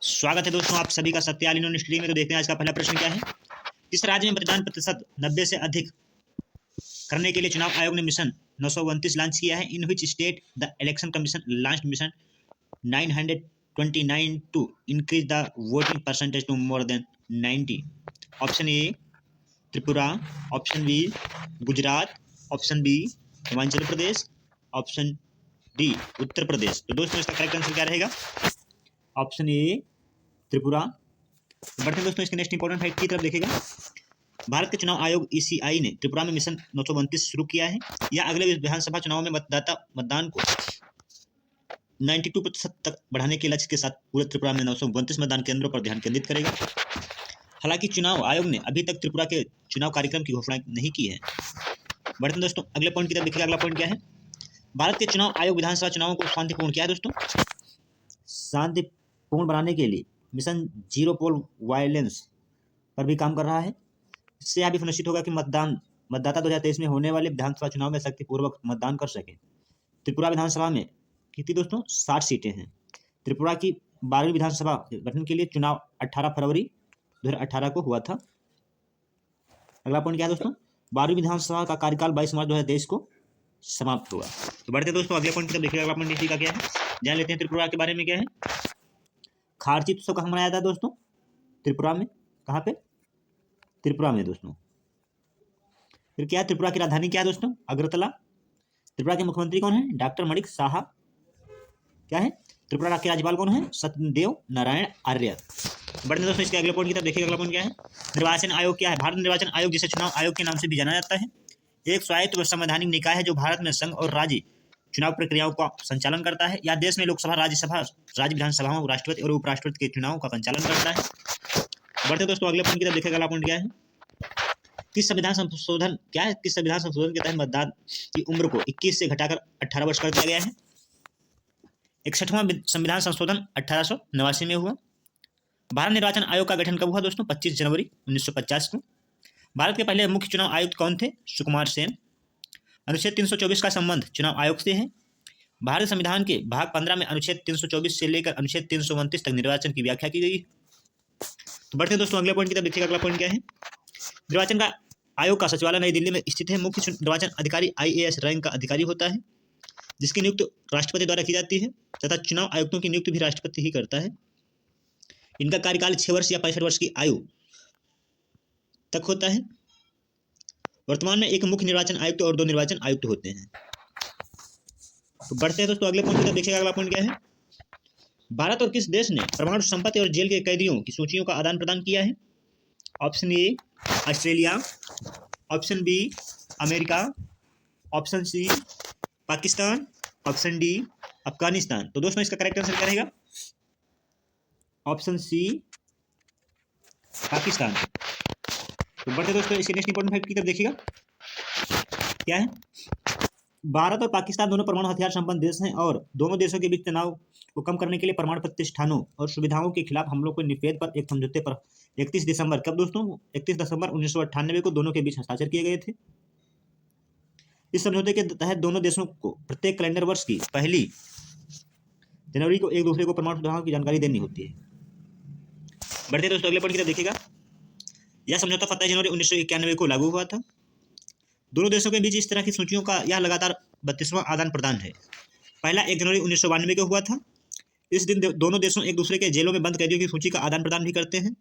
स्वागत है दोस्तों आप सभी का सत्याल यूनिवर्सिटी में। तो देखते हैं आज का पहला प्रश्न क्या है। किस राज्य में मतदान प्रतिशत 90 से अधिक करने के लिए चुनाव आयोग ने मिशन 929 लॉन्च किया है। In which state the election commission launched mission 929 to increase the voting percentage to more than 90। Option A Tripura, option B Gujarat, option B Himachal Pradesh, option D Uttar Pradesh. तो दोस्तों इसका करेक्ट आंसर क्या रहेगा? Option A Tripura. बढ़ते हैं दोस्तों इसके नेक्स्ट इंपॉर्टेंट फैक्ट की तरफ देखिएगा। भारत के चुनाव आयोग ईसीआई ने त्रिपुरा में मिशन 932 शुरू किया है। यह अगले विधानसभा चुनाव में मतदान को 92% तक बढ़ाने के लक्ष्य के साथ पूरे त्रिपुरा में 932 मतदान केंद्रों पर ध्यान केंद्रित करेगा। हालांकि चुनाव आयोग ने अभी तक त्रिपुरा के चुनाव कार्यक्रम की घोषणा नहीं की है। बढ़ते हैं दोस्तों अगले पॉइंट की तरफ देखिएगा। अगला पॉइंट क्या है? भारत के चुनाव आयोग विधानसभा चुनावों को शांतिपूर्ण किया है दोस्तों। शांतिपूर्ण बनाने के लिए मिशन जीरो पोल वायलेंस पर भी काम कर रहा है। इससे यह भी सुनिश्चित होगा कि मतदाता 2023 में होने वाले विधानसभा चुनाव में शक्तिपूर्वक मतदान कर सके। त्रिपुरा विधानसभा में कितनी दोस्तों 60 सीटें हैं। त्रिपुरा की 12वीं विधानसभा गठन के लिए चुनाव 18 फरवरी 2018 को हुआ था। अगला पॉइंट क्या है दोस्तों? 12वीं विधानसभा का कार्यकाल 22 मार्च 2023 को समाप्त हुआ। तो बढ़ते दोस्तों अगले पॉइंट की तरफ देखिएगा। अगला पॉइंट इसी का क्या है, जान लेते हैं त्रिपुरा के बारे में क्या है। खारची उत्सव कहाँ मनाया था दोस्तों? त्रिपुरा में। कहाँ पे? त्रिपुरा में दोस्तों। फिर क्या है, त्रिपुरा की राजधानी क्या है दोस्तों? अगरतला। त्रिपुरा के मुख्यमंत्री कौन है? डॉक्टर मणिक साहा। क्या है? त्रिपुरा के राज्यपाल कौन है? सत्यदेव नारायण आर्य। बढ़ते दोस्तों इसके अगले पॉइंट की तरफ देखिएगा। अगला पॉइंट क्या है? निर्वाचन आयोग क्या है? भारत निर्वाचन आयोग जिसे चुनाव आयोग के नाम से भी जाना जाता है, एक स्वायत्त व संवैधानिक निकाय है जो भारत में संघ और राज्य चुनाव प्रक्रियाओं का संचालन करता है। यह देश में लोकसभा, राज्यसभा, राज्य विधानसभाओं, राष्ट्रपति और उपराष्ट्रपति के चुनाव का संचालन करता है। बढ़ते दोस्तों अगले पॉइंट की तरफ देखिएगा। अगला पॉइंट क्या है? किस संविधान संशोधन के तहत मतदान की उम्र को 21 से घटाकर 18 वर्ष कर दिया गया है? 61वां संविधान संशोधन 1889 में हुआ। भारत निर्वाचन आयोग का गठन कब हुआ दोस्तों? 25 जनवरी 1950 को। भारत के पहले मुख्य चुनाव आयुक्त कौन थे? सुकुमार सेन। अनुच्छेद 324 का संबंध चुनाव आयोग से है। भारतीय संविधान के भाग 15 में अनुच्छेद 324 से लेकर अनुच्छेद 329 तक निर्वाचन की व्याख्या की गई। तो बढ़ते दोस्तों अगले पॉइंट की तरफ देखिएगा। अगला पॉइंट क्या है? निर्वाचन का आयोग का सचिवालय नई दिल्ली में स्थित है। मुख्य निर्वाचन अधिकारी IAS रैंक का अधिकारी होता है, जिसकी नियुक्ति राष्ट्रपति द्वारा की जाती है तथा चुनाव आयुक्तों की नियुक्ति भी राष्ट्रपति ही करता है। इनका कार्यकाल 6 वर्ष या 65 वर्ष की आयु तक होता है। वर्तमान में एक मुख्य निर्वाचन आयुक्त और 2 निर्वाचन आयुक्त होते हैं। तो बढ़ते हैं दोस्तों अगले पॉइंट की तरफ देखिएगा। अगला पॉइंट क्या है? भारत और किस देश ने परमाणु संपत्ति और जेल के कैदियों की सूचियों का आदान प्रदान किया है? Option A Australia, option B America, option C Pakistan, option D Afghanistan. तो दोस्तों इसका करेक्ट आंसर क्या रहेगा? Option C Pakistan. तो बढ़ते दोस्तों इसके नेक्स्ट इंपॉर्टेंट फैक्ट की तरफ देखिएगा। क्या है? भारत और पाकिस्तान दोनों परमाणु हथियार संपन्न देश हैं और दोनों देशों के बीच तनाव को कम करने के लिए परमाणु प्रतिष्ठानों और सुविधाओं के खिलाफ हमलों को निषेध पर एक समझौते पर 31 दिसंबर कब दोस्तों? 31 दिसंबर 1998 को दोनों के बीच हस्ताक्षर किए गए थे। इस समझौते के तहत दोनों देशों को प्रत्येक कैलेंडर वर्ष की पहली जनवरी को एक दूसरे को परमाणु सुविधाओं की जानकारी देनी होती है। बढ़ते दोस्तों अगले पॉइंट की तरफ देखिएगा। यह समझौता 27 जनवरी 1991 को लागू हुआ था। दोनों देशों के बीच इस तरह की सूचियों का यह लगातार 32वां आदान प्रदान है। पहला 1 जनवरी 1992 को हुआ था। इस दिन दोनों देशों एक दूसरे के जेलों में बंद कैदियों की सूची का आदान प्रदान भी करते हैं,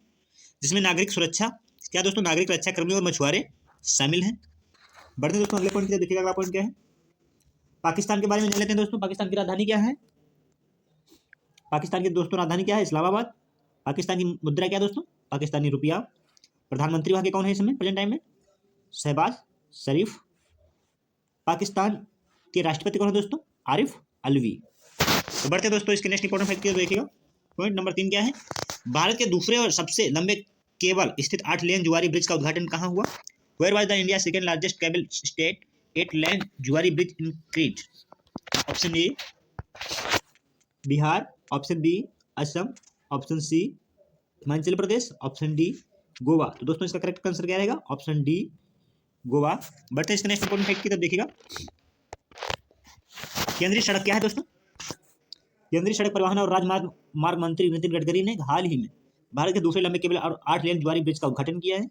जिसमें नागरिक सुरक्षा क्या दोस्तों नागरिक रक्षा कर्मी और मछुआरे शामिल हैं। बढ़ते दोस्तों अगले पॉइंट की तरफ देखिएगा। अगला पॉइंट क्या है? पाकिस्तान के बारे में जान लेते हैं दोस्तों। पाकिस्तान की राजधानी क्या है? पाकिस्तान की दोस्तों राजधानी क्या है? इस्लामाबाद। पाकिस्तान की मुद्रा क्या है दोस्तों? पाकिस्तानी रुपया। प्रधानमंत्री वहाँ के कौन है इस समय प्रेजेंट टाइम में? शहबाज शरीफ। पाकिस्तान के राष्ट्रपति कौन है दोस्तों? आरिफ अलवी। तो बढ़ते दोस्तों इसके नेक्स्ट इंपॉर्टेंट फैक्ट देखिएगा। पॉइंट नंबर 3 क्या है? भारत के दूसरे और सबसे लंबे केबल स्थित 8 लेन जुआरी ब्रिज का उद्घाटन कहाँ हुआ? Where was the India second largest cable state 8 lane Zuari bridge in Crete? Option A Bihar, option B Assam, option C Himachal Pradesh, option D Goa. तो दोस्तों इसका करेक्ट आंसर क्या रहेगा? Option D Goa. बढ़ते इसके नेक्स्ट इंपॉर्टेंट फैक्ट की तरफ देखिएगा। केंद्रीय सड़क क्या है दोस्तों? केंद्रीय सड़क परिवहन और राजमार्ग मार्ग मंत्री नितिन गडकरी ने हाल ही में भारत के दूसरे लंबे केबल और 8 लेन ज्वारी ब्रिज का उद्घाटन किया है।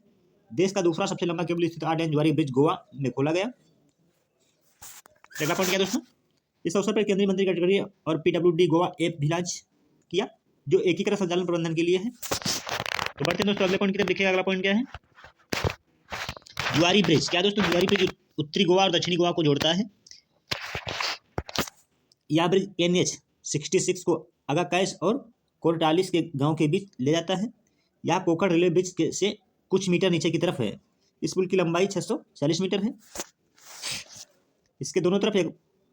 देश का दूसरा सबसे लंबा केबल स्थित 8 लेन ज्वारी ब्रिज गोवा में खोला गया। अगला पॉइंट क्या दोस्तों, इस अवसर पर केंद्रीय मंत्री गडकरी और PWD गोवा ऐप भी लॉन्च किया जो एकीकृत संचालन प्रबंधन के लिए है। तो बढ़ते हैं दोस्तों अगले पॉइंट की तरफ। देखिएगा अगला पॉइंट क्या है, ज्वारी ब्रिज। क्या दोस्तों, ज्वारी ब्रिज उत्तरी गोवा और दक्षिणी गोवा को जोड़ता है। यह ब्रिज NH-66 को अगाकैस और कोरटालिस के गांव के बीच ले जाता है। यह कोकण रेलवे ब्रिज से कुछ मीटर नीचे की तरफ है। इस पुल की लंबाई 640 मीटर है। इसके दोनों तरफ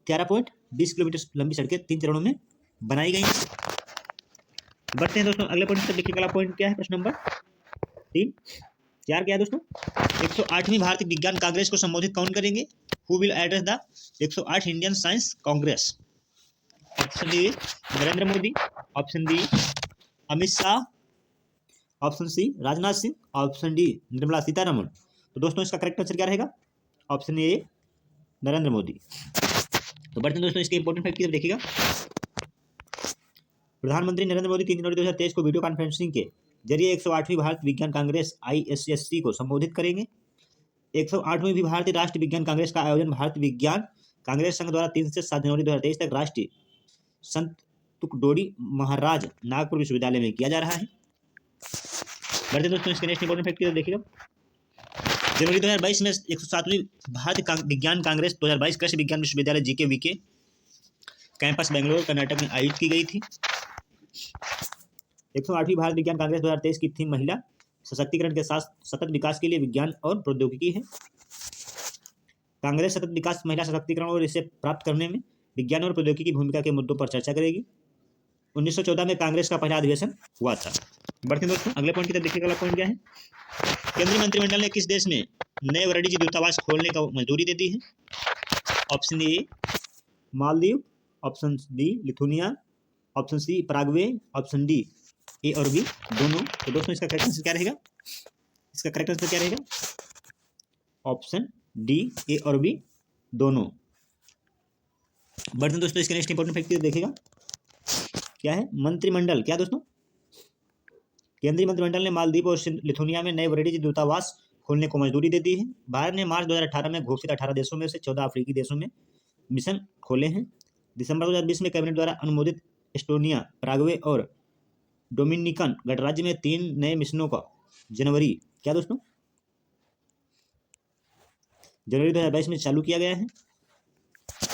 11.20 किलोमीटर लंबी सड़कें 3 चरणों में बनाई गई हैं। बढ़ते हैं दोस्तों अगले पॉइंट तक। देखिए अगला पॉइंट क्या है, प्रश्न नंबर 3 4 क्या है दोस्तों, 108वीं भारतीय विज्ञान कांग्रेस को संबोधित कौन करेंगे। Who will address the 108 Indian science congress. Option D Narendra Modi, option B Amit Shah, option C Rajnath Singh, option D Nirmala Sitharaman. तो दोस्तों इसका करेक्ट आंसर क्या रहेगा, ऑप्शन ए नरेंद्र मोदी। तो बढ़ते हैं दोस्तों इसके इंपॉर्टेंट फैक्ट की तरफ देखिएगा। प्रधानमंत्री नरेंद्र मोदी 3 जनवरी 2023 को वीडियो कॉन्फ्रेंसिंग के जरिए 108वीं भारतीय विज्ञान कांग्रेस ISSC को संबोधित करेंगे। 108वीं भारतीय राष्ट्रीय विज्ञान कांग्रेस का आयोजन भारतीय विज्ञान कांग्रेस संघ द्वारा 3 से 7 जनवरी 2023 तक राष्ट्रीय संत तुकडोडी महाराज नागपुर विश्वविद्यालय में किया जा रहा है। बढ़ते दोस्तों इसके नेक्स्ट इंपॉर्टेंट फैक्ट की तरफ देखिएगा। जनवरी 2022 में 107वीं भारतीय विज्ञान कांग्रेस 2022 कृषि विज्ञान विश्वविद्यालय GKVK कैंपस बेंगलोर कर्नाटक में आयोजित की गई थी। 108वीं भारत विज्ञान कांग्रेस 2023 की थीम महिला सशक्तिकरण के साथ सतत विकास के लिए विज्ञान और प्रौद्योगिकी है। कांग्रेस सतत विकास, महिला सशक्तिकरण और इसे प्राप्त करने में विज्ञान और प्रौद्योगिकी की भूमिका के मुद्दों पर चर्चा करेगी। 1914 में कांग्रेस का पहला अधिवेशन हुआ था। बढ़ते दोस्तों अगले पॉइंट की तरफ देखिएगा। अगला पॉइंट क्या है, केंद्रीय मंत्रिमंडल ने किस देश में नए वाणिज्य दूतावास खोलने का मंजूरी दे दी है। Option A Maldives, option B Lithuania, option C Paraguay, option D A और बी दोनों। तो दोस्तों इसका करेक्ट आंसर क्या रहेगा, इसका करेक्ट आंसर क्या रहेगा, ऑप्शन डी ए और बी दोनों। बढ़ते दोस्तों इसके नेक्स्ट इंपॉर्टेंट फैक्ट देखिएगा क्या है, मंत्रिमंडल। क्या दोस्तों, केंद्रीय मंत्रिमंडल ने मालदीव और लिथुनिया में नए वाणिज्य दूतावास खोलने को मंजूरी दे दी है। भारत ने मार्च 2018 में घोषित 18 देशों में से 14 अफ्रीकी देशों में मिशन खोले हैं। दिसंबर 2020 में कैबिनेट द्वारा अनुमोदित एस्टोनिया, पराग्वे और डोमिनिकन गणराज्य में 3 नए मिशनों का जनवरी 2022 में चालू किया गया है।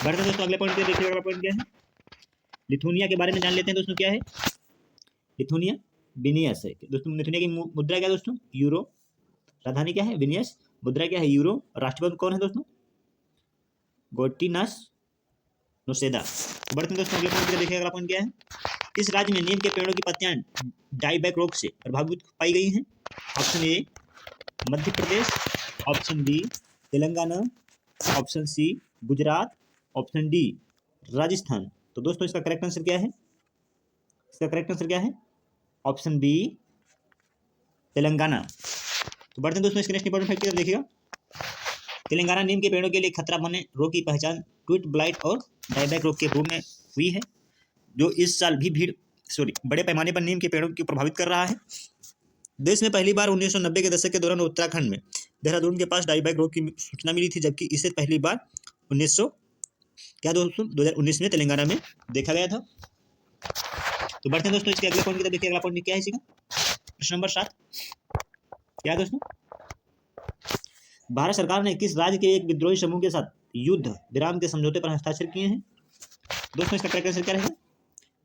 बढ़ते दोस्तों अगले पॉइंट पे देखिए। अगला पॉइंट क्या है, लिथुनिया के बारे में जान लेते हैं दोस्तों। क्या है लिथुनिया, विनियस है दोस्तों। लिथुनिया की मुद्रा क्या है दोस्तों, यूरो। राजधानी क्या है, विनियस। मुद्रा क्या है, यूरो। राष्ट्रपति कौन है दोस्तों, गोटिनास नोसेदा। बढ़ते दोस्तों अगले पॉइंट देखिए। अगला पॉइंट क्या है, इस राज्य में नीम के पेड़ों की पत्तियां डाईबैक रोग से प्रभावित पाई गई हैं। Option A Madhya Pradesh, option B Telangana, option C Gujarat, option D Rajasthan. तो दोस्तों इसका करेक्ट आंसर क्या है, इसका करेक्ट आंसर क्या है, ऑप्शन बी तेलंगाना। तो बढ़ते हैं दोस्तों इसके नेक्स्ट इंपॉर्टेंट फैक्ट की तरफ देखिएगा। तेलंगाना नीम के पेड़ों के लिए खतरा बने रोग की पहचान ट्विट ब्लाइट और डाईबैक रोग के रूप में हुई है, जो इस साल भी बड़े पैमाने पर नीम के पेड़ों को प्रभावित कर रहा है। देश में पहली बार 1990 के दशक के दौरान उत्तराखंड में देहरादून के पास डाईबैक रोग की सूचना मिली थी, जबकि इसे पहली बार 2019 में तेलंगाना में देखा गया था। तो बढ़ते हैं दोस्तों इसके अगले पॉइंट की तरफ देखिए। अगला पॉइंट क्या है, इसी का प्रश्न नंबर 7 क्या है दोस्तों, भारत सरकार ने किस राज्य के एक विद्रोही समूह के साथ युद्ध विराम के समझौते पर हस्ताक्षर किए हैं। दोस्तों इसका करेक्ट आंसर क्या रहेगा,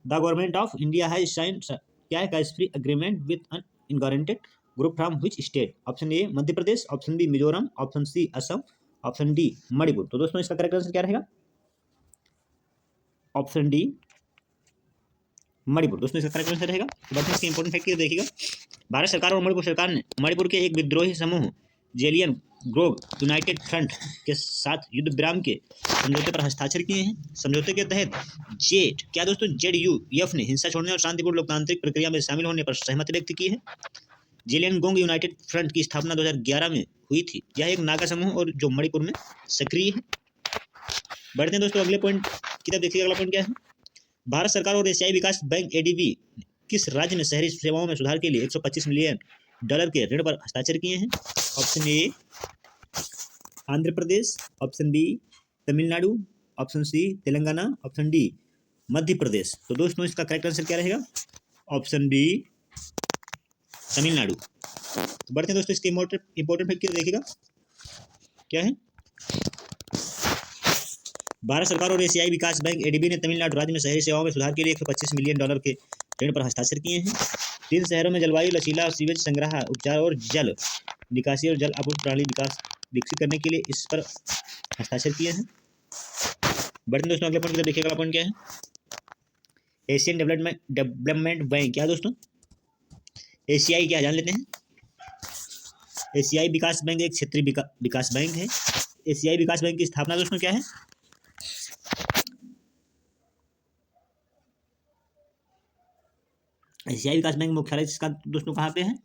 the government of India has signed क्या है, free agreement with an incorporated group from which state. Option A Madhya Pradesh, option B Mizoram, option C Assam, option D Manipur. तो दोस्तों इसका करेक्ट आंसर क्या रहेगा, ऑप्शन डी मणिपुर। दोस्तों इसका करेक्ट आंसर रहेगा। बढ़ते हैं इसके इंपॉर्टेंट फैक्ट की देखिएगा। भारत सरकार और मणिपुर सरकार ने मणिपुर के एक विद्रोही समूह जेलियन ग्रोव यूनाइटेड फ्रंट के साथ युद्ध विराम के समझौते पर हस्ताक्षर किए हैं। समझौते के तहत ZUF ने हिंसा छोड़ने और शांतिपूर्ण लोकतांत्रिक प्रक्रिया में शामिल होने पर सहमति व्यक्त की है। जेलियन गोंग यूनाइटेड फ्रंट की स्थापना 2011 में हुई थी। यह एक नागा समूह और जो मणिपुर में सक्रिय है। बढ़ते हैं दोस्तों अगले पॉइंट की तरफ देखिए। अगला पॉइंट क्या है, भारत सरकार और एशियाई विकास बैंक एडीबी किस राज्य में शहरी सेवाओं में सुधार के लिए $125 मिलियन के ऋण पर हस्ताक्षर किए हैं? Option A Andhra Pradesh, option B Tamil Nadu, option C Telangana, option D Madhya Pradesh. तो दोस्तों इसका करेक्ट आंसर क्या रहेगा? Option B Tamil Nadu. तो बढ़ते हैं दोस्तों इसके इंपॉर्टेंट फैक्ट देखिएगा क्या है। भारत सरकार और एशियाई विकास बैंक एडीबी ने तमिलनाडु राज्य में शहरी सेवाओं में सुधार के लिए $125 मिलियन के ऋण पर हस्ताक्षर किए हैं। 3 शहरों में जलवायु लचीला सीवेज संग्रह उपचार और जल निकासी और जल आपूर्ति प्रणाली विकास विकसित करने के लिए इस पर हस्ताक्षर किए हैं। बढ़ते दोस्तों अगले पॉइंट देखिएगा। अगला पॉइंट क्या है? एशियन डेवलपमेंट बैंक क्या है दोस्तों? एशियाई क्या जान लेते हैं। एशियाई विकास बैंक एक क्षेत्रीय विकास बैंक है। एशियाई विकास बैंक की स्थापना दोस्तों क्या है? एशियाई विकास बैंक मुख्यालय इसका दोस्तों कहाँ पे है?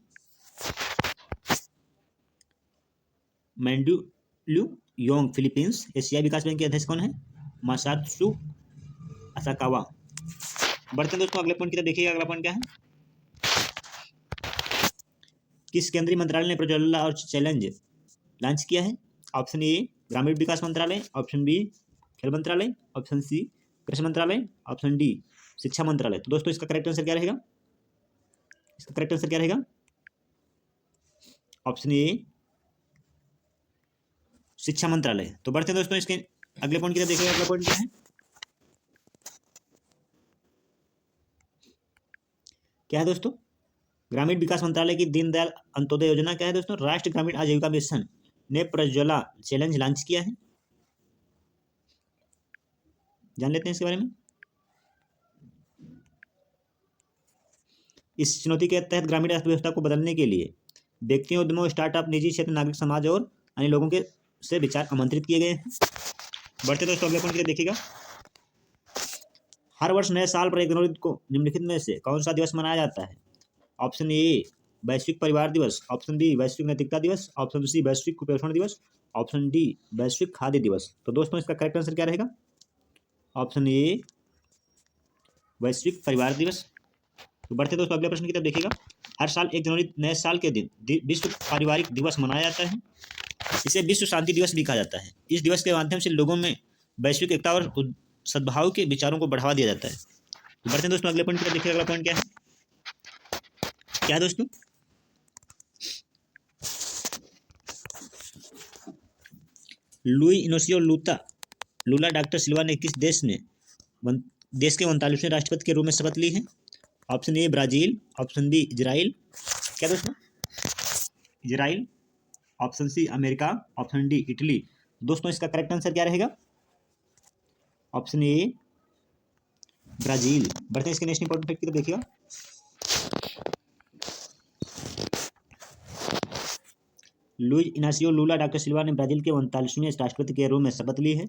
मैंडुलुयोंग फिलीपींस। एशियाई विकास बैंक के अध्यक्ष कौन है? मासात्सु असाकावा। बढ़ते दोस्तों अगले पॉइंट की तरफ देखिएगा। अगला पॉइंट क्या है? किस केंद्रीय मंत्रालय ने प्रज्वला और चैलेंज लॉन्च किया है? ऑप्शन ए ग्रामीण विकास मंत्रालय, ऑप्शन बी खेल मंत्रालय, ऑप्शन सी कृषि मंत्रालय, ऑप्शन डी शिक्षा मंत्रालय। तो दोस्तों इसका करेक्ट आंसर क्या रहेगा? इसका करेक्ट आंसर क्या रहेगा? ऑप्शन ए शिक्षा मंत्रालय। तो बढ़ते हैं दोस्तों इसके अगले पॉइंट की तरफ देखिएगा। अगला पॉइंट क्या है? क्या है दोस्तों? ग्रामीण विकास मंत्रालय की दीनदयाल अंत्योदय योजना क्या है दोस्तों? राष्ट्रीय ग्रामीण आजीविका मिशन ने प्रज्वला चैलेंज लॉन्च किया है। जान लेते हैं इसके बारे में। इस चुनौती के तहत ग्रामीण अर्थव्यवस्था को बदलने के लिए व्यक्तियों, उद्यमों, स्टार्टअप, निजी क्षेत्र, नागरिक समाज और अन्य लोगों के से विचार आमंत्रित किए गए हैं। बढ़ते दोस्तों अगले पॉइंट की देखिएगा। हर वर्ष नए साल पर 1 जनवरी को निम्नलिखित में से कौन सा दिवस मनाया जाता है? ऑप्शन ए वैश्विक परिवार दिवस, ऑप्शन बी वैश्विक नैतिकता दिवस, ऑप्शन सी वैश्विक कुपोषण दिवस, ऑप्शन डी वैश्विक खाद्य दिवस। तो दोस्तों इसका करेक्ट आंसर क्या रहेगा? ऑप्शन ए वैश्विक परिवार दिवस। तो बढ़ते दोस्तों अगले प्रश्न की तरफ देखिएगा। हर साल 1 जनवरी नए साल के दिन विश्व पारिवारिक दिवस मनाया जाता है। इसे विश्व शांति दिवस भी कहा जाता है। इस दिवस के माध्यम से लोगों में वैश्विक एकता और सद्भाव के विचारों को बढ़ावा दिया जाता है। तो बढ़ते हैं दोस्तों अगले पॉइंट की तरफ देखिए। अगला पॉइंट क्या है? क्या है दोस्तों? लुई इनोसियो लूला डॉक्टर सिल्वा ने किस देश के 39वें राष्ट्रपति के रूप में शपथ ली है? Option A Brazil, option B Israel. क्या दोस्तों? Israel, option C America, option D Italy. दोस्तों इसका करेक्ट आंसर क्या रहेगा? Option A Brazil. बढ़ते हैं इसके नेक्स्ट इंपॉर्टेंट फैक्ट की तरफ देखिएगा। लुइज इनासियो लूला डॉक्टर सिल्वा ने ब्राजील के 39वें राष्ट्रपति के रूप में शपथ ली है।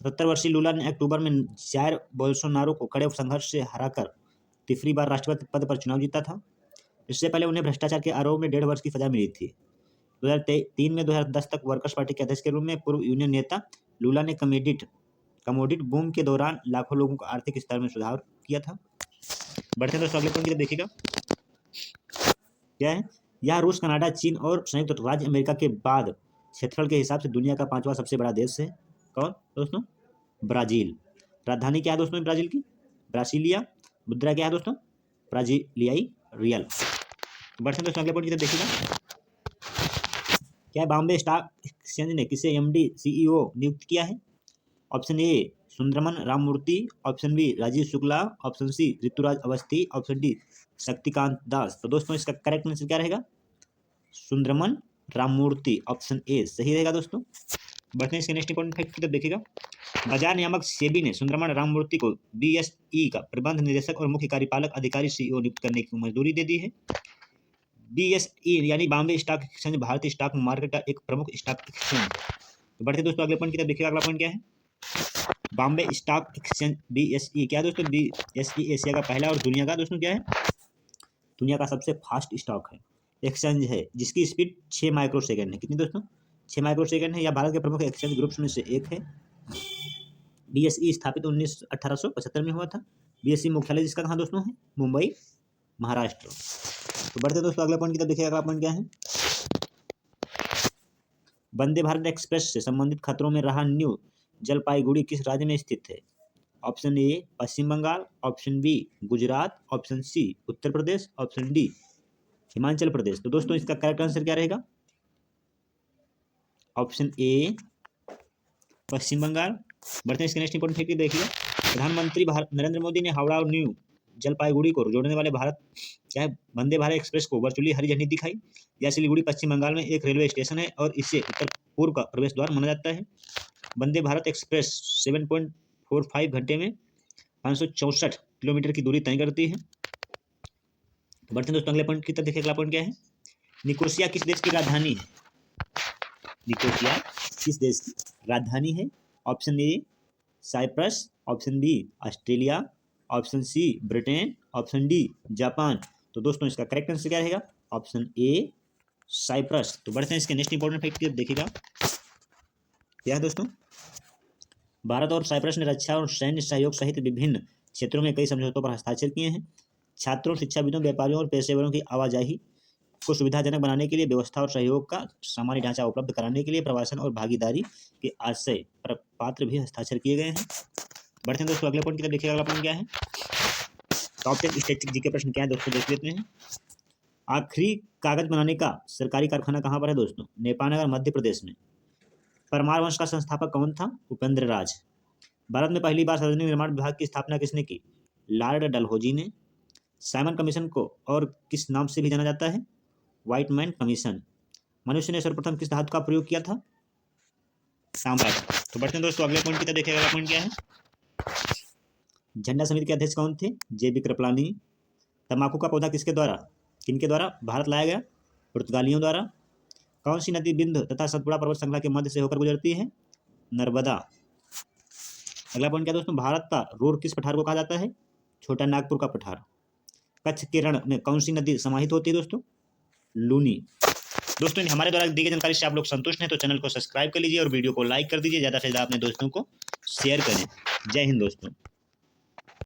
77 वर्षीय लूला ने अक्टूबर में जायर बोल्सोनारो को कड़े संघर्ष से हराकर तीसरी बार राष्ट्रपति पद पर चुनाव जीता था। इससे पहले उन्हें भ्रष्टाचार के आरोप में 1.5 वर्ष की सजा मिली थी। 2003 में 2010 तक वर्कर्स पार्टी के अध्यक्ष के रूप में पूर्व यूनियन नेता लूला ने कमोडिटी बूम के दौरान लाखों लोगों को आर्थिक स्तर में सुधार किया था। बढ़ते हैं दोस्तों अगले पॉइंट की तरफ देखिएगा। क्या है? यह रूस, कनाडा, चीन और संयुक्त राज्य अमेरिका के बाद क्षेत्रफल के हिसाब से दुनिया का 5वां सबसे बड़ा देश है। कौन दोस्तों? ब्राजील। राजधानी क्या है दोस्तों ब्राजील की? ब्रासिलिया। मुद्रा क्या है दोस्तों? ब्राजीलियाई रियल। बढ़ते हैं दोस्तों अगले पॉइंट की तरफ देखिएगा। क्या बॉम्बे स्टॉक एक्सचेंज ने किसे एमडी सीईओ नियुक्त किया है? Option A Sundaraman Ramamurthy, option B Rajeev Shukla, option C Rituraj Awasthi, option D Shaktikanta Das. तो दोस्तों इसका करेक्ट आंसर क्या रहेगा? सुंदरमन राममूर्ति, ऑप्शन ए सही रहेगा दोस्तों। बढ़ते हैं इसके नेक्स्ट इंपॉर्टेंट फैक्ट की तरफ देखिएगा। बाजार नियामक सेबी ने सुंदरमन राममूर्ति को बीएसई का प्रबंध निदेशक और मुख्य कार्यपालक अधिकारी सीईओ नियुक्त करने की मंजूरी दे दी है। बीएसई यानी बॉम्बे स्टॉक एक्सचेंज भारतीय स्टॉक मार्केट का एक प्रमुख स्टॉक एक्सचेंज। तो बढ़ते दोस्तों अगले पॉइंट की तरफ देखिएगा। अगला पॉइंट क्या है? बॉम्बे स्टॉक एक्सचेंज बीएसई क्या दोस्तों? बीएसई एशिया का पहला और दुनिया का दोस्तों क्या है? दुनिया का सबसे फास्ट स्टॉक है एक्सचेंज है, जिसकी स्पीड 6 माइक्रो सेकेंड है। कितनी दोस्तों? 6 माइक्रो सेकेंड है। यह भारत के प्रमुख एक्सचेंज ग्रुप्स में से एक है। BSE स्थापित 1875 में हुआ था। BSE मुख्यालय जिसका कहाँ दोस्तों है? मुंबई, महाराष्ट्र। तो बढ़ते दोस्तों अगला पॉइंट की तरफ देखिएगा। अगला पॉइंट क्या है? वंदे भारत एक्सप्रेस से संबंधित खतरों में रहा न्यू जलपाईगुड़ी किस राज्य में स्थित है? Option A Paschim Bangal, option B Gujarat, option C Uttar Pradesh, option D Himachal Pradesh. तो दोस्तों इसका करेक्ट आंसर क्या रहेगा? Option A Paschim Bangal. बढ़ते हैं इसके नेक्स्ट इंपॉर्टेंट फैक्ट देखिए। प्रधानमंत्री नरेंद्र मोदी ने हावड़ा और न्यू जलपाईगुड़ी को जोड़ने वाले भारत क्या है वंदे भारत एक्सप्रेस को वर्चुअली हरी झंडी दिखाई। यह सिलीगुड़ी पश्चिम बंगाल में एक रेलवे स्टेशन है और इसे उत्तर पूर्व का प्रवेश द्वार माना जाता है। वंदे भारत एक्सप्रेस 7.45 घंटे में 564 किलोमीटर की दूरी तय करती है। तो बढ़ते हैं दोस्तों अगले पॉइंट की तरफ देखिए। अगला पॉइंट क्या है? निकोसिया किस देश की राजधानी है? निकोसिया किस देश की राजधानी है? Option A Cyprus, option B Australia, option C Britain, option D Japan. तो दोस्तों इसका करेक्ट आंसर क्या रहेगा? Option A Cyprus. तो बढ़ते हैं इसके नेक्स्ट इंपॉर्टेंट फैक्ट की तरफ देखिएगा। क्या है दोस्तों? भारत और साइप्रस ने रक्षा और सैन्य सहयोग सहित विभिन्न क्षेत्रों में कई समझौतों पर हस्ताक्षर किए हैं। छात्रों, शिक्षाविदों, व्यापारियों और पेशेवरों की आवाजाही को सुविधाजनक बनाने के लिए व्यवस्था और सहयोग का सामान्य ढांचा उपलब्ध कराने के लिए प्रवासन और भागीदारी के आशय पर पत्र भी हस्ताक्षर किए गए हैं। बढ़ते हैं दोस्तों अगले पॉइंट की तरफ देखिएगा। अगला पॉइंट क्या है? टॉप 10 स्टैटिस्टिक्स जीके प्रश्न क्या है दोस्तों देख लेते हैं। आखिरी कागज बनाने का सरकारी कारखाना कहाँ पर है दोस्तों? नेपानगर, मध्य प्रदेश में। परमार वंश का संस्थापक कौन था? उपेंद्र राज। भारत में पहली बार सार्वजनिक निर्माण विभाग की स्थापना किसने की? लॉर्ड डलहौजी ने। साइमन कमीशन को और किस नाम से भी जाना जाता है? Whitman commission. मनुष्य ने सर्वप्रथम किस धातु का प्रयोग किया था? तांबा। तो बढ़ते हैं दोस्तों अगले पॉइंट की तरफ देखिएगा। अगला पॉइंट क्या है? झंडा समिति के अध्यक्ष कौन थे? JB कृपलानी। तंबाकू का पौधा किनके द्वारा भारत लाया गया? पुर्तगालियों द्वारा। कौन सी नदी विंध्य तथा सतपुड़ा पर्वत श्रृंखला के मध्य से होकर गुजरती है? नर्मदा। अगला पॉइंट क्या दोस्तों? भारत का रूर किस पठार को कहा जाता है? छोटा नागपुर का पठार। कच्छ के रण में कौन सी नदी समाहित होती है दोस्तों? लूनी। दोस्तों हमारे द्वारा दी गई जानकारी से आप लोग संतुष्ट हैं तो चैनल को सब्सक्राइब कर लीजिए और वीडियो को लाइक कर दीजिए। ज़्यादा से ज़्यादा अपने दोस्तों को शेयर करें। जय हिंद दोस्तों।